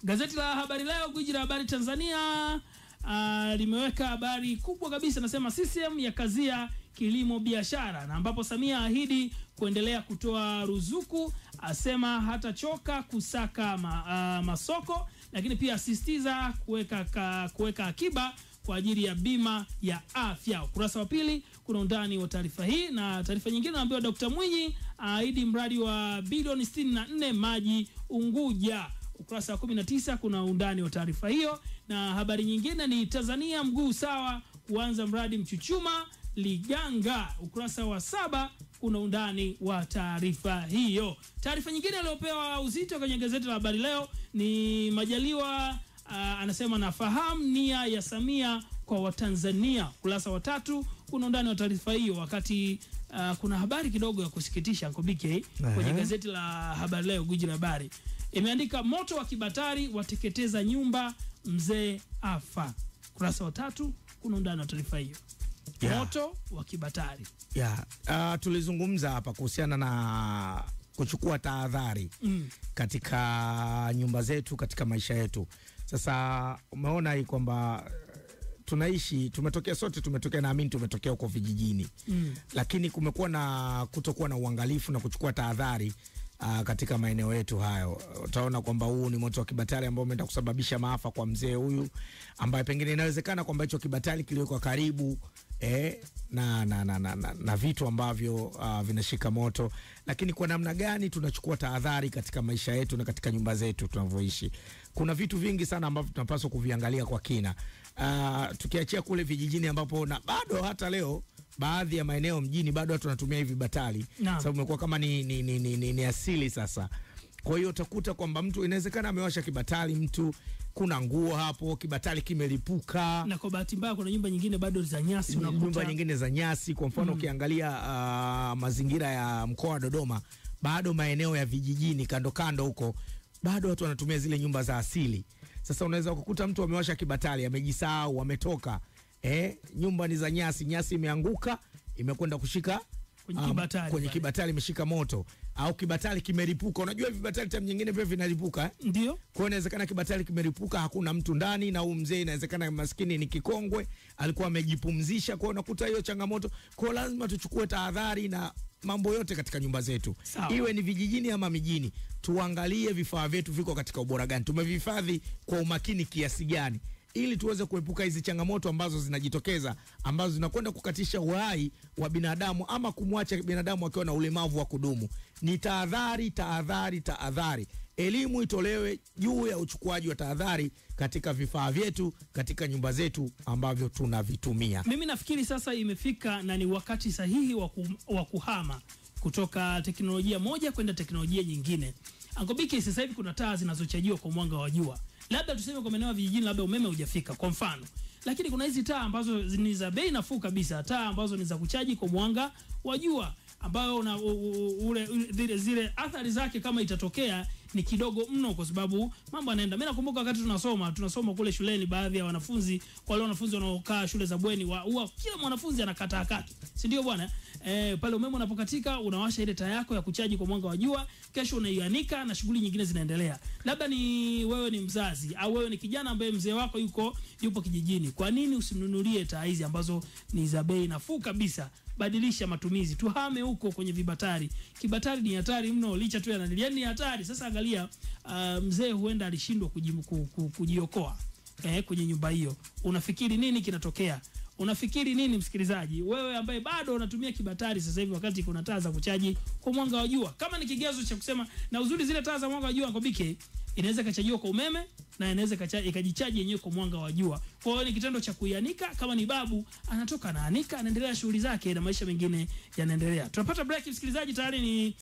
Gazeti la Habari Leo, gwiji la habari Tanzania, limeweka habari kubwa kabisa, nasema CCM ya kazia kilimo biashara, na ambapo Samia ahidi kuendelea kutoa ruzuku, asema hatachoka kusaka masoko, lakini pia asisitiza kuweka akiba kwa ajili ya bima ya afya. Ukurasa wa pili kuna undani wa taarifa hii, na taarifa nyingine naambiwa Dr. Mwinyi ahidi mradi wa bilioni 64 maji Unguja. Ukurasa wa 19 kuna undani wa taarifa hiyo, na habari nyingine ni Tanzania mguu sawa kuanza mradi Mchuchuma Liganga. Ukurasa wa 7 kuna undani wa taarifa hiyo. Taarifa nyingine iliyopewa uzito kwenye gazeti la Habari Leo ni Majaliwa anasema nafahamu nia ya Samia kwa Watanzania. Ukurasa wa 3 kuna undani wa taarifa hiyo, wakati kuna habari kidogo ya kusikitisha Nkobike kwenye gazeti la Habari Leo, gwiji la habari. Imeandika moto wa Kibatari wateketeza nyumba, mzee afa. Ukurasa wa 3 kuna undani wa taarifa hiyo. Moto wa Kibatari. Tulizungumza hapa kuhusiana na kuchukua tahadhari katika nyumba zetu, katika maisha yetu. Sasa umeona hii kwamba tunaishi, tumetokea naamini tumetokea huko vijijini. Lakini kumekuwa na kutokuwa na uangalifu na kuchukua tahadhari katika maeneo yetu hayo. Utaona kwamba huu ni moto wa Kibatari ambao umeenda kusababisha maafa kwa mzee huyu, ambaye pengine inawezekana kwamba hicho Kibatari kiliwekwa karibu na vitu ambavyo vinashika moto. Lakini kwa namna gani tunachukua tahadhari katika maisha yetu na katika nyumba zetu tunavyoishi? Kuna vitu vingi sana ambavyo tunapaswa kuviangalia kwa kina. Tukiachia kule vijijini ambapo na bado hata leo baadhi ya maeneo mjini bado watu wanatumia hivi batali, sababu imekuwa kama ni asili sasa. Kwa hiyo utakuta kwamba mtu inawezekana amewasha Kibatari, mtu kuna nguo hapo, Kibatari kimelipuka, na kwa bahati mbaya kuna nyumba nyingine bado za nyasi, unakuta nyumba nyingine za nyasi. Kwa mfano ukiangalia mazingira ya mkoa wa Dodoma, bado maeneo ya vijijini kando kando huko bado watu wanatumia zile nyumba za asili. Sasa unaweza kukuta mtu amewasha Kibatari, amejisahau, ametoka nyumba ni za nyasi, nyasi imeanguka, imekwenda kushika kwenye Kibatari imeshika moto, au Kibatari kimeripuka. Unajua Vibatari time nyingine pia vinalipuka ndio. Kwa hiyo inawezekana Kibatari kimeripuka, hakuna mtu ndani, na huyu mzee inawezekana maskini ni kikongwe, alikuwa amejipumzisha. Kwa hiyo unakuta hiyo changamoto. Kwa hiyo lazima tuchukue tahadhari na mambo yote katika nyumba zetu. Iwe ni vijijini ama mijini, tuangalie vifaa vyetu viko katika ubora gani, tumevihifadhi kwa umakini kiasi gani, ili tuweze kuepuka hizi changamoto ambazo zinajitokeza, ambazo zinakwenda kukatisha uhai wa binadamu ama kumwacha binadamu akiwa na ulemavu wa kudumu. Ni tahadhari, tahadhari, tahadhari. Elimu itolewe juu ya uchukuaji wa tahadhari katika vifaa vyetu, katika nyumba zetu ambavyo tunavitumia. Mimi nafikiri sasa imefika na ni wakati sahihi wa kuhama kutoka teknolojia moja kwenda teknolojia nyingine. Angobiki, sasa hivi kuna taa zinazochajiwa kwa mwanga wa jua. Labda tuseme kwa maeneo ya vijijini labda umeme hujafika kwa mfano, lakini kuna hizi taa ambazo ni za bei nafuu kabisa, taa ambazo ni za kuchaji kwa mwanga wa jua, ambayo zile athari zake kama itatokea ni kidogo mno, kwa sababu mambo yanaenda. Mimi nakumbuka wakati tunasoma kule shuleni, baadhi ya wanafunzi, wale wanafunzi wanaokaa shule za bweni, huwa kila mwanafunzi anakata akati, si ndio bwana? Pale umeme unapokatika unawasha ile taa yako ya kuchaji kwa mwanga wa jua, kesho unaianika na shughuli nyingine zinaendelea. Labda ni wewe ni mzazi au wewe ni kijana ambaye mzee wako yupo kijijini, kwa nini usimnunulie taa hizi ambazo ni za bei nafuu kabisa? Badilisha matumizi, tuhame huko kwenye Vibatari. Kibatari ni hatari mno, licha tu yani ni hatari. Sasa angalia, mzee huenda alishindwa kujiokoa kwenye nyumba hiyo. Unafikiri nini kinatokea? Unafikiri nini msikilizaji, wewe ambaye bado unatumia Kibatari sasa hivi wakati kuna taa za kuchaji kwa mwanga wa jua? Kama ni kigezo cha kusema, na uzuri zile taa za mwanga wa jua Ngobike, inaweza kachajiwa kwa umeme na inaweza ikajichaji yenyewe kwa mwanga wa jua. Kwa hiyo ni kitendo cha kuianika, kama ni babu anatoka na anika, anaendelea shughuli zake na maisha mengine yanaendelea. Tunapata break msikilizaji, tayari ni